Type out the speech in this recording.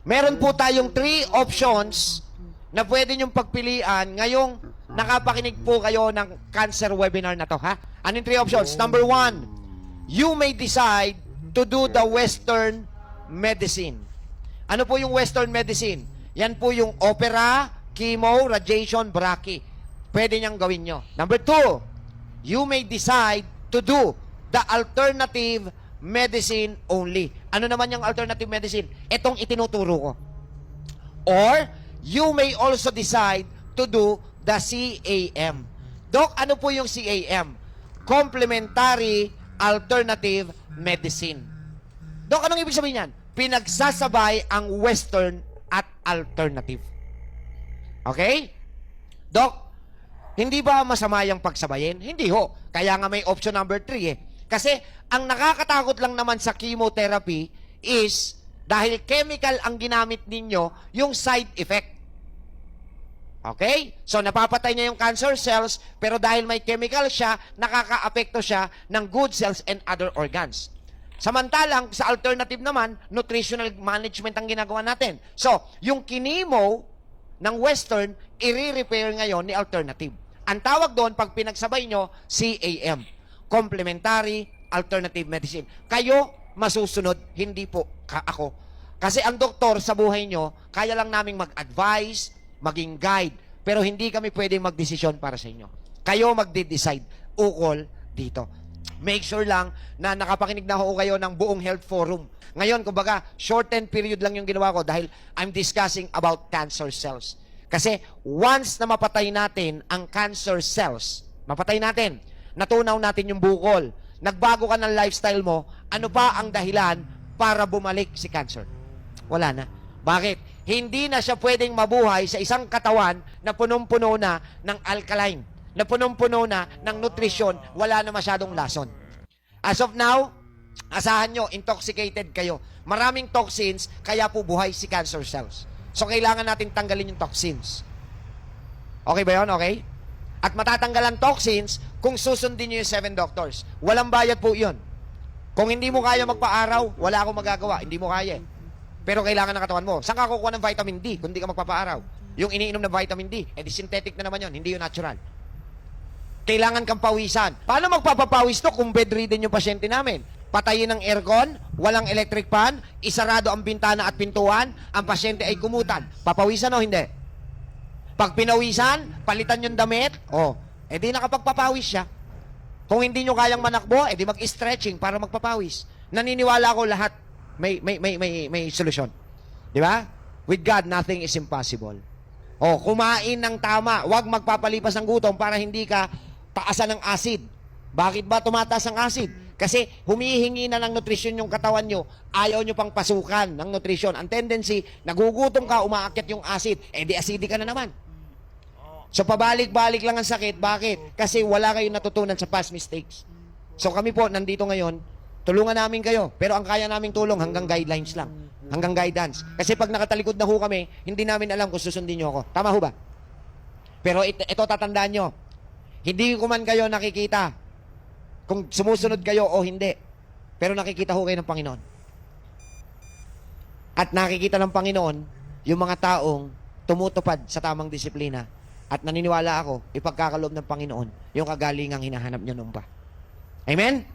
Meron po tayong 3 options na pwede nyong pagpilian ngayong nakapakinig po kayo ng cancer webinar na to, ha? Ano yung 3 options? Number 1, you may decide to do the Western medicine. Ano po yung Western medicine? Yan po yung opera, chemo, radiation, brachy. Pwede niyang gawin nyo. Number 2, you may decide to do the alternative medicine only. Ano naman yung alternative medicine? Itong itinuturo ko. Or, you may also decide to do the CAM. Doc, ano po yung CAM? Complementary Alternative Medicine. Doc, anong ibig sabihin yan? Pinagsasabay ang Western at alternative. Okay? Doc, hindi ba masama yung pagsabayin? Hindi ho. Kaya nga may option number 3 eh. Kasi ang nakakatakot lang naman sa chemotherapy is dahil chemical ang ginamit ninyo, yung side effect. Okay? So, napapatay niya yung cancer cells, pero dahil may chemical siya, nakaka-apekto siya ng good cells and other organs. Samantalang, sa alternative naman, nutritional management ang ginagawa natin. So, yung kinemo ng Western, i-repair ngayon ni alternative. Ang tawag doon, pag pinagsabay nyo, CAM. Complementary Alternative Medicine. Kayo, masusunod, hindi po ako. Kasi ang doktor sa buhay nyo, kaya lang naming mag-advise, maging guide, pero hindi kami pwedeng magdesisyon para sa inyo. Kayo magde-decide, ukol dito. Make sure lang na nakapakinig na ho kayo ng buong health forum. Ngayon, kumbaga, shortened period lang yung ginawa ko dahil I'm discussing about cancer cells. Kasi once na mapatay natin ang cancer cells, mapatay natin, natunaw natin yung bukol, nagbago ka ng lifestyle mo, ano pa ang dahilan para bumalik si cancer? Wala na. Bakit? Hindi na siya pwedeng mabuhay sa isang katawan na punong-puno na ng alkaline, na punong-puno na ng nutrisyon, wala na masyadong lason. As of now, asahan nyo, intoxicated kayo. Maraming toxins, kaya po buhay si cancer cells. So, kailangan natin tanggalin yung toxins. Okay ba yun? Okay? At matatanggalan toxins kung susundin nyo yung 7 doctors. Walang bayad po yun. Kung hindi mo kaya magpa-araw, wala akong magagawa. Hindi mo kaya. Pero kailangan ng katawan mo. Saan ka kukuha ng vitamin D kung hindi ka magpapa-araw? Yung iniinom na vitamin D, di synthetic na naman yun, hindi yun natural. Kailangan kang pawisan. Paano magpapapawis to kung bedridden yung pasyente namin? Patayin ang aircon, walang electric fan, isarado ang bintana at pintuan, ang pasyente ay kumutan. Papawisan o hindi? Pag pinawisan, palitan yung damit, di nakapagpapawis siya. Kung hindi nyo kayang manakbo, di mag-stretching para magpapawis. Naniniwala ko lahat may solusyon. Di ba? With God, nothing is impossible. Kumain ng tama. Huwag magpapalipas ng gutom para hindi ka taasan ng acid. Bakit ba tumataas ang acid? Kasi humihingi na ng nutrisyon yung katawan nyo, ayaw nyo pang pasukan ng nutrisyon. Ang tendency, nagugutom ka, umaakyat yung acid, di acidic ka na naman. So, pabalik-balik lang ang sakit. Bakit? Kasi wala kayong natutunan sa past mistakes. So, kami po, nandito ngayon, tulungan namin kayo. Pero ang kaya naming tulong, hanggang guidelines lang. Hanggang guidance. Kasi pag nakatalikod na ho kami, hindi namin alam kung susundin nyo ako. Tama ho ba? Pero ito tatandaan nyo. Hindi ko man kayo nakikita kung sumusunod kayo o hindi. Pero nakikita ho kayo ng Panginoon. At nakikita ng Panginoon yung mga taong tumutupad sa tamang disiplina. At naniniwala ako, ipagkakaloob ng Panginoon yung kagalingang hinahanap nyo noon pa. Amen?